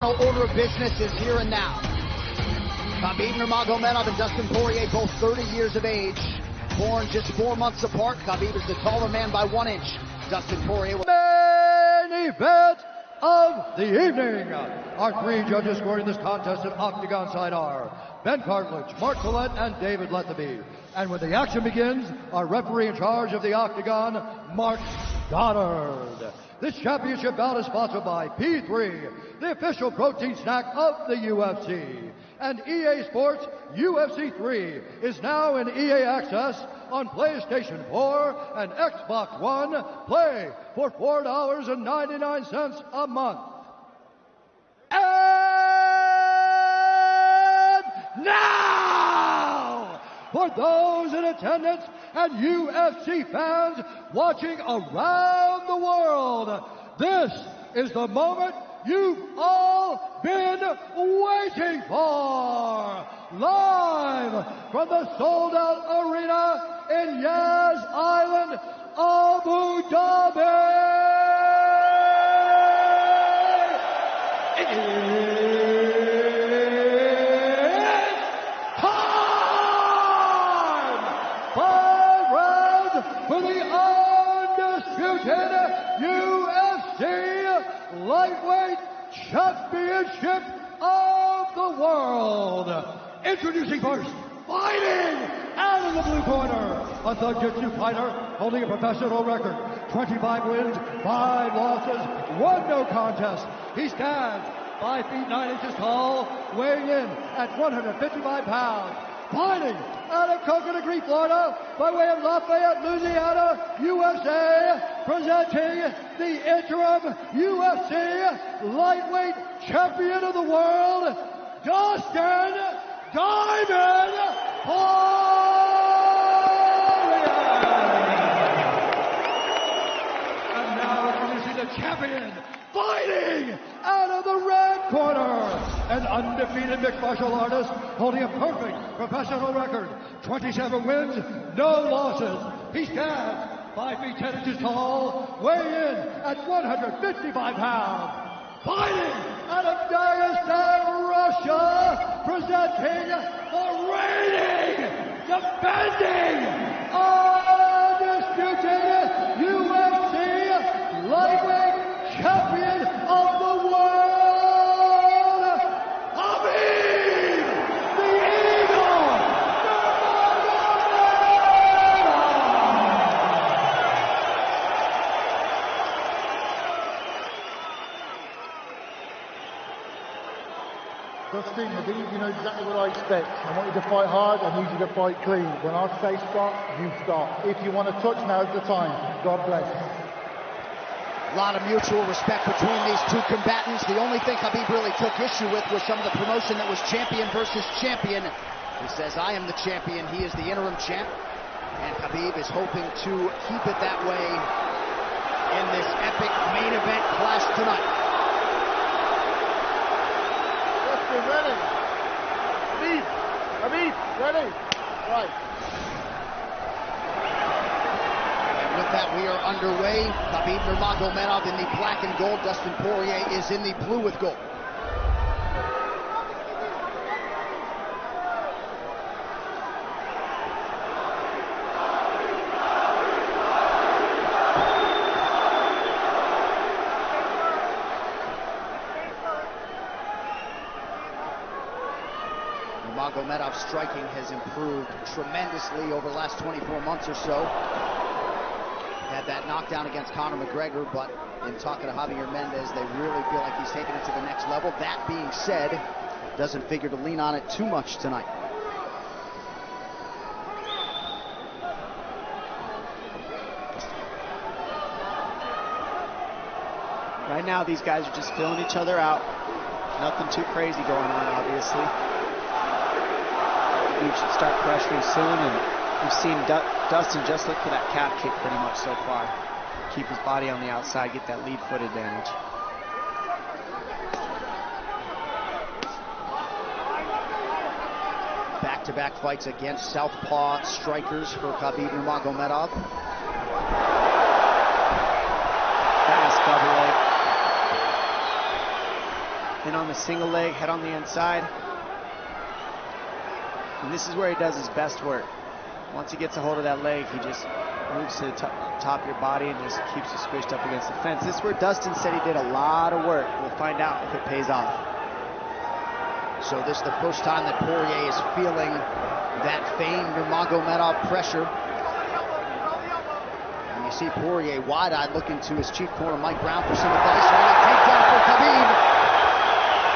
Order of business is here and now. Xabibning and Dustin Poirier, both 30 years of age, born just 4 months apart. Xabib is the taller man by 1 inch. Dustin Poirier. Main event of the evening. Our 3 judges scoring this contest at Octagon side are Ben Cartledge, Mark Collette, and David Lethaby. And when the action begins, our referee in charge of the Octagon, Mark Goddard. This championship bout is sponsored by P3, the official protein snack of the UFC. And EA Sports UFC 3 is now in EA Access on PlayStation 4 and Xbox One. Play for $4.99 a month. And now, for those in attendance and UFC fans watching around the world, this is the moment you've all been waiting for. Live from the sold-out arena in Yas Island, Abu Dhabi. It's time! 5 rounds for the undisputed UFC Lightweight Championship of the world. Introducing first, fighting out of the blue corner, a Thug-Jitsu fighter holding a professional record, 25 wins, 5 losses, 1 no contest. He stands 5 feet 9 inches tall, weighing in at 155 pounds. Fighting out of Coconut Creek, Florida, by way of Lafayette, Louisiana, USA, presenting the interim UFC Lightweight Champion of the World, Dustin Diamond Poirier. And now introducing the champion, fighting out of the red corner, an undefeated mixed martial artist holding a perfect professional record, 27 wins, no losses. He stands 5 feet 10 inches tall, weighing in at 155 pounds. Fighting out of Dagestan, Russia, presenting the reigning, defending, undisputed UFC Lightweight Champion of the world, Xabib, the Eagle. Dustin, I think you know exactly what I expect. I want you to fight hard, I need you to fight clean. When I say stop, you stop. If you want to touch, now's the time. God bless. A lot of mutual respect between these 2 combatants. The only thing Xabib really took issue with was some of the promotion that was champion versus champion. He says, I am the champion, he is the interim champ. And Xabib is hoping to keep it that way in this epic main event clash tonight. Dustin, ready? Xabib, ready? Right. With that, we are underway. Xabibning in the black and gold. Dustin Poirier is in the blue with gold. Magomedov's striking has improved tremendously over the last 24 months or so. Had that knockdown against Conor McGregor, but in talking to Javier Mendez, they really feel like he's taking it to the next level. That being said, doesn't figure to lean on it too much tonight. Right now, these guys are just filling each other out. Nothing too crazy going on, obviously. We should start pressuring soon, and we've seen Dustin just look for that calf kick pretty much so far. Keep his body on the outside, get that lead foot advantage. Back-to-back fights against southpaw strikers for Xabibning. Fast double leg. in on the single leg, head on the inside. And this is where he does his best work. Once he gets a hold of that leg, he just moves to the top of your body and just keeps you squished up against the fence. This is where Dustin said he did a lot of work. We'll find out if it pays off. So this is the first time that Poirier is feeling that famed Nurmagomedov pressure. And you see Poirier wide-eyed looking to his chief corner, Mike Brown, for some advice. Takedown for Khabib.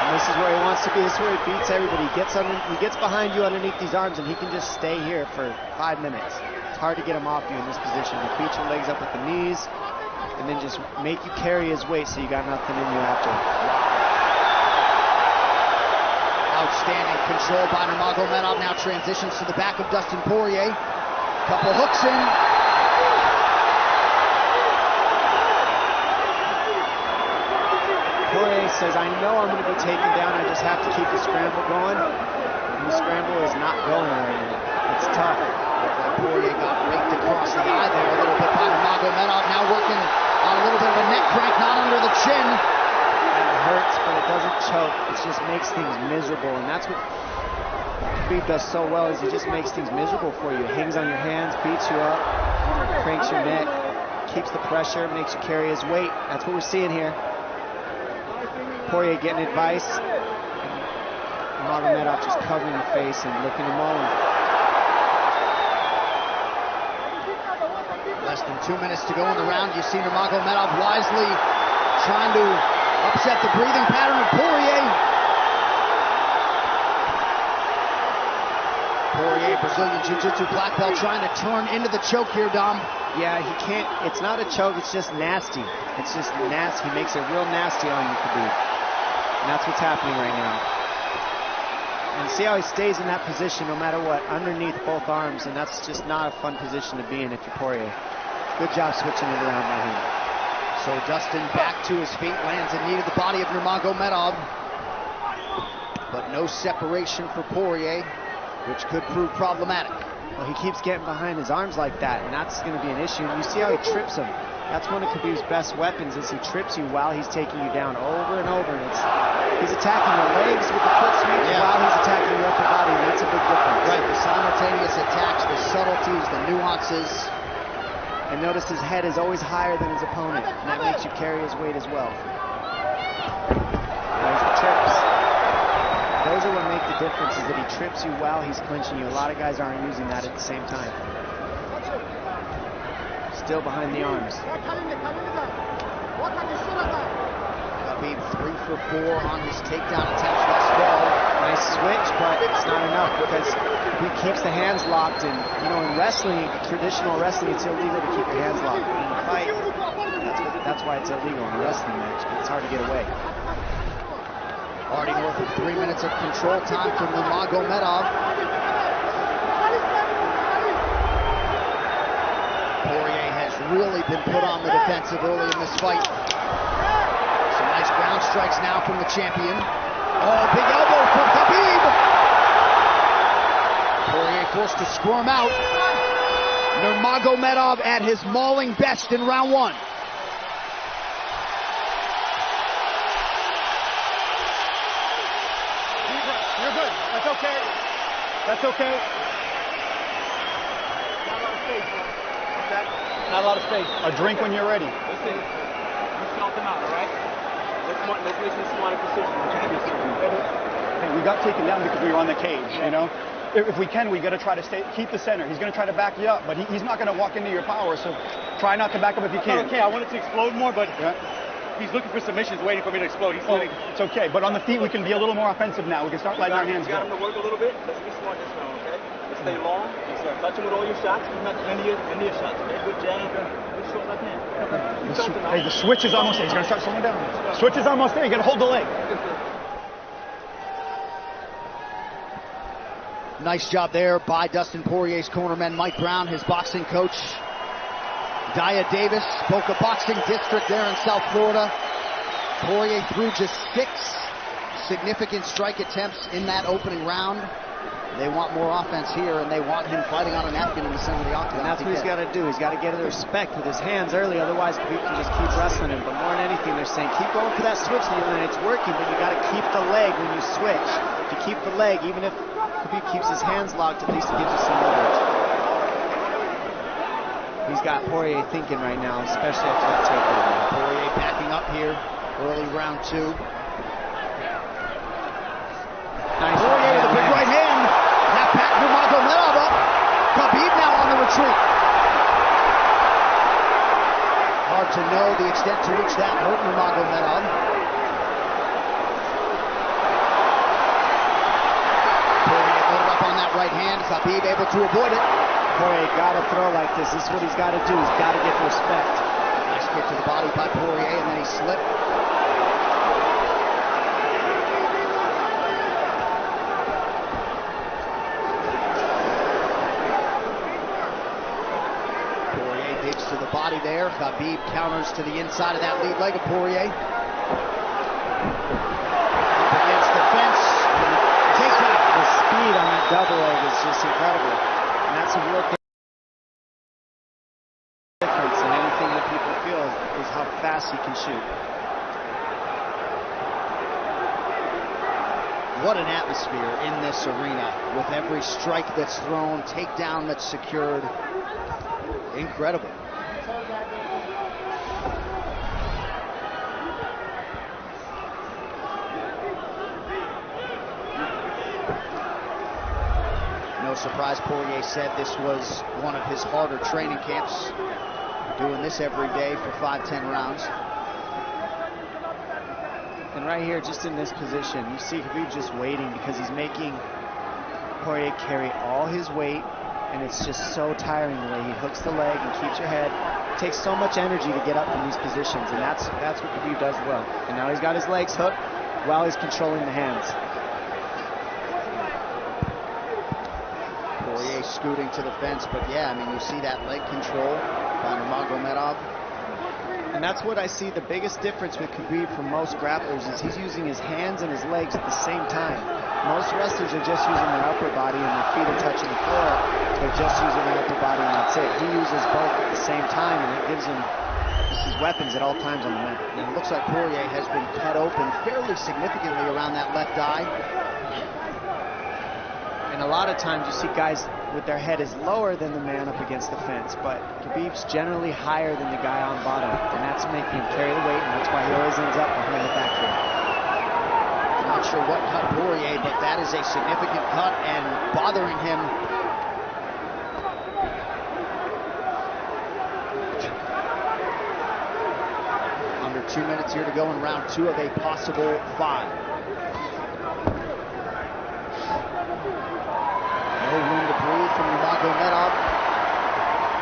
And this is where he wants to be. This is where he beats everybody. He gets behind you underneath these arms, and he can just stay here for 5 minutes. It's hard to get him off you in this position. You beat your legs up with the knees, and then just make you carry his weight so you got nothing in you after. Outstanding control by Nurmagomedov. Now transitions to the back of Dustin Poirier. Couple hooks in. Poirier says, I know I'm going to be taken down. I just have to keep the scramble going. And the scramble is not going right now. It's tough. Poirier got raked across the eye there a little bit by Nurmagomedov. Now working on a little bit of a neck crank, not under the chin. It hurts, but it doesn't choke. It just makes things miserable, and that's what Khabib does so well, is he just makes things miserable for you. Hangs on your hands, beats you up, cranks your neck, keeps the pressure, makes you carry his weight. That's what we're seeing here. Poirier getting advice, and Nurmagomedov just covering the face and looking him on. Less than 2 minutes to go in the round. You see Nurmagomedov wisely trying to upset the breathing pattern of Poirier. Poirier, Brazilian Jiu-Jitsu black belt, trying to turn into the choke here, Dom. Yeah, he can't. It's not a choke. It's just nasty. It's just nasty. He makes it real nasty on you, Khabib. And that's what's happening right now. And see how he stays in that position no matter what, underneath both arms, and that's just not a fun position to be in if you're Poirier. Good job switching it around by him. So Dustin back to his feet, lands in knee to the body of Nurmagomedov. But no separation for Poirier, which could prove problematic. Well, he keeps getting behind his arms like that, and that's going to be an issue. And you see how he trips him. That's one of Khabib's best weapons, is he trips you while he's taking you down over and over. And he's attacking your legs with the foot sweep while he's attacking your upper body, and that's a big difference. Right, the simultaneous attacks, the subtleties, the nuances. And notice his head is always higher than his opponent, and that makes you carry his weight as well. There's the trips. Those are what make the difference, is that he trips you while he's clinching you. A lot of guys aren't using that at the same time. Still behind the arms. Khabib 3 for 4 on his takedown attempts thus far. Nice switch, but it's not enough because he keeps the hands locked. And you know, in wrestling, traditional wrestling, it's illegal to keep your hands locked. In a fight, that's why it's illegal in a wrestling match, but it's hard to get away. Already north of 3 minutes of control time for Nurmagomedov. Poirier has really been put on the defensive early in this fight. Some nice ground strikes now from the champion. Oh, big elbow for Khabib. Poirier forced to squirm out. Nurmagomedov at his mauling best in round 1. You're good. That's okay. That's okay. Not a lot of space, bro. Not a lot of space. A drink when you're ready. Listen, you felt him out, all right? Let's make some smart decisions. Hey, we got taken down because we were on the cage, you know? If we can, we got to try to keep the center. He's going to try to back you up, but he's not going to walk into your power, so try not to back up if you can. Okay, I wanted to explode more, but he's looking for submissions, waiting for me to explode. He's letting... It's okay, but on the feet, we can be a little more offensive now. We can start letting our hands go. You got him to work a little bit. Let's be smart this round, okay? Let's stay long. Let's start touching with all your shots. He's not any of your shots, okay? Good jab, good short left hand. Hey, the switch is almost there. He's going to start slowing down. Switch is almost there. You got to hold the leg. Nice job there by Dustin Poirier's cornerman, Mike Brown, his boxing coach, Dia Davis, Boca Boxing District there in South Florida. Poirier threw just 6 significant strike attempts in that opening round. They want more offense here, and they want him fighting on a napkin in the center of the octagon. And that's what he's got to do. He's got to get the respect with his hands early, otherwise Khabib can just keep wrestling him. But more than anything, they're saying keep going for that switch, and it's working, but you got to keep the leg when you switch. If you keep the leg, even if Khabib keeps his hands locked, at least it gives you some leverage. He's got Poirier thinking right now, especially after that takedown. Poirier backing up here, early round 2. Nice Poirier with a big right hand. That back Nurmagomedov up. Khabib now on the retreat. Hard to know the extent to which that hurt Nurmagomedov. Poirier loaded up on that right hand. Khabib able to avoid it. Poirier got to throw like this. This is what he's got to do. He's got to get the respect. Nice kick to the body by Poirier, and then he slipped. Poirier digs to the body there. Khabib counters to the inside of that lead leg of Poirier. Up against the fence. Takedown. The speed on that double leg is just incredible. And that's a real difference in anything that people feel is how fast he can shoot. What an atmosphere in this arena with every strike that's thrown, takedown that's secured. Incredible. No surprise, Poirier said this was one of his harder training camps. Doing this every day for 5-10 rounds. And right here, just in this position, you see Khabib just waiting because he's making Poirier carry all his weight, and it's just so tiring the way he hooks the leg and keeps your head. It takes so much energy to get up from these positions, and that's what Khabib does well. And now he's got his legs hooked while he's controlling the hands. Poirier scooting to the fence, but yeah, I mean, you see that leg control by Nurmagomedov. And that's what I see the biggest difference with Khabib from most grapplers is he's using his hands and his legs at the same time. Most wrestlers are just using their upper body and their feet are touching the floor. They're just using their upper body and that's it. He uses both at the same time, and it gives him his weapons at all times on the mat. And it looks like Poirier has been cut open fairly significantly around that left eye. And a lot of times you see guys with their head is lower than the man up against the fence, but Khabib's generally higher than the guy on bottom, and that's making him carry the weight, and that's why he always ends up behind the back here. I'm not sure what cut Poirier, but that is a significant cut and bothering him. Under 2 minutes here to go in round 2 of a possible 5. No room to breathe from Nurmagomedov.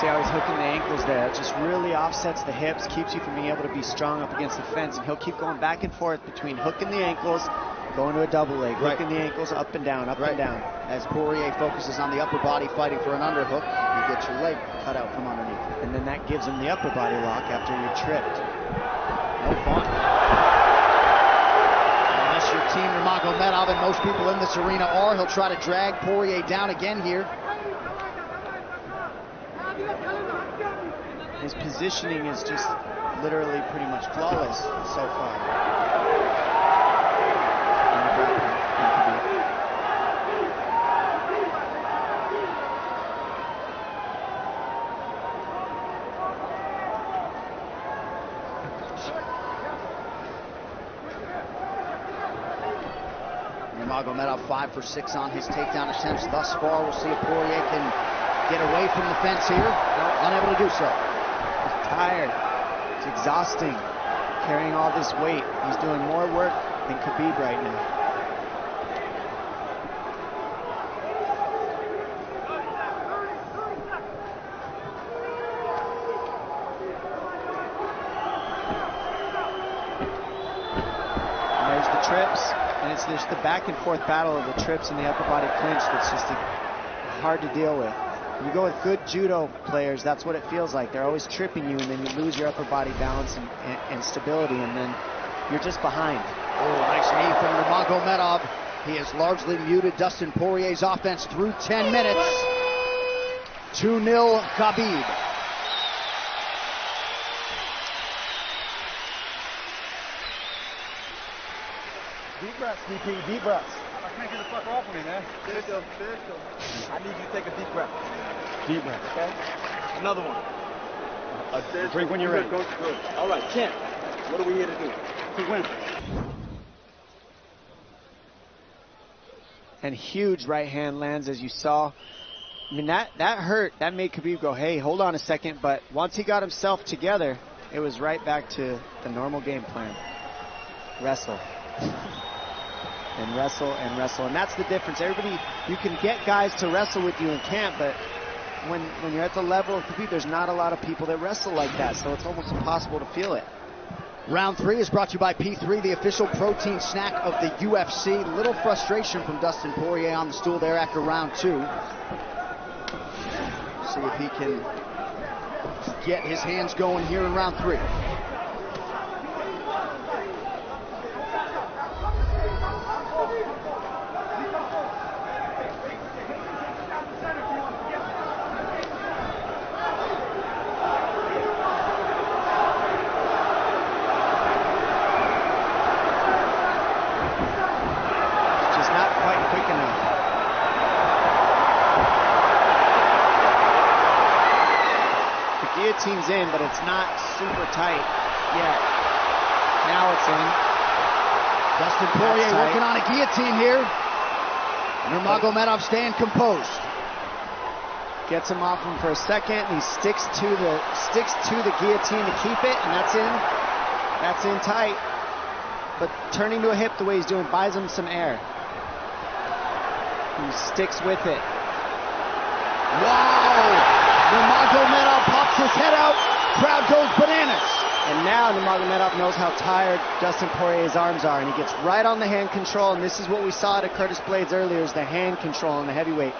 See how he's hooking the ankles there. It just really offsets the hips, keeps you from being able to be strong up against the fence, and he'll keep going back and forth between hooking the ankles, going to a double leg, hooking the ankles up and down, up and down. As Poirier focuses on the upper body fighting for an underhook, you get your leg cut out from underneath. And then that gives him the upper body lock after you're tripped. No fun. Unless you're Team Nurmagomedov, and most people in this arena are, he'll try to drag Poirier down again here. His positioning is just literally pretty much flawless so far. Nurmagomedov 5 for 6 on his takedown attempts thus far. We'll see if Poirier can get away from the fence here. Unable to do so. He's tired. It's exhausting carrying all this weight. He's doing more work than Khabib right now. And there's the trips, and it's just the back and forth battle of the trips and the upper body clinch that's just hard to deal with. When you go with good judo players, that's what it feels like. They're always tripping you, and then you lose your upper body balance and stability, and then you're just behind. Oh, nice knee from Nurmagomedov. He has largely muted Dustin Poirier's offense through 10 minutes. 2-0 Khabib. Deep breaths, DP, deep breaths. I can't get the fuck off of me, man. I need you to take a deep breath. Deep breaths. Okay? Another one. Drink when you're ready. Good. All right, Ken. What are we here to do? To win. And huge right hand lands, as you saw. I mean, that hurt. That made Khabib go, hey, hold on a second. But once he got himself together, it was right back to the normal game plan. Wrestle. And wrestle and wrestle. And that's the difference. Everybody, you can get guys to wrestle with you in camp, but when you're at the level of Khabib, there's not a lot of people that wrestle like that. So it's almost impossible to feel it. Round 3 is brought to you by P3, the official protein snack of the UFC. Little frustration from Dustin Poirier on the stool there after round 2. See if he can get his hands going here in round 3. Guillotine's in, but it's not super tight yet. Now it's in. Dustin Poirier working on a guillotine here. Nurmagomedov staying composed. Gets him off him for a second. And he sticks to the guillotine to keep it, and that's in. That's in tight. But turning to a hip the way he's doing buys him some air. He sticks with it. Wow! Nurmagomedov pops his head out, crowd goes bananas. And now Nurmagomedov knows how tired Dustin Poirier's arms are, and he gets right on the hand control, and this is what we saw at Curtis Blades earlier, is the hand control on the heavyweight.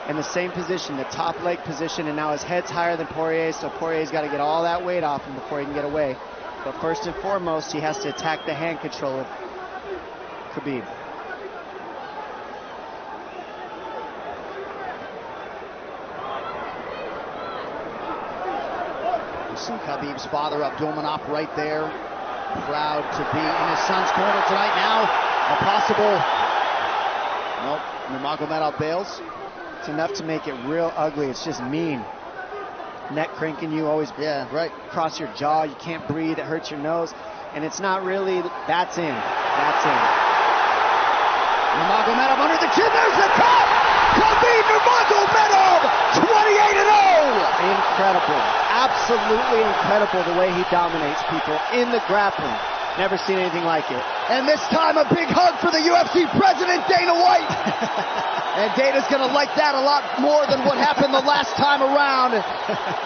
In the same position, the top leg position, and now his head's higher than Poirier, so Poirier's got to get all that weight off him before he can get away. But first and foremost, he has to attack the hand control of Khabib. See Khabib's father, Abdulmanap, right there. Proud to be in his son's corner tonight now. A possible... Nope, Nurmagomedov bails. It's enough to make it real ugly. It's just mean. Neck cranking you, always cross your jaw. You can't breathe. It hurts your nose. And it's not really... That's in. That's in. Nurmagomedov under the chin. There's the cut! Khabib Nurmagomedov, 28-0! Incredible. Absolutely incredible the way he dominates people in the grappling. Never seen anything like it. And this time a big hug for the UFC president, Dana White. And Dana's going to like that a lot more than what happened the last time around.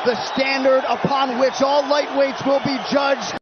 The standard upon which all lightweights will be judged.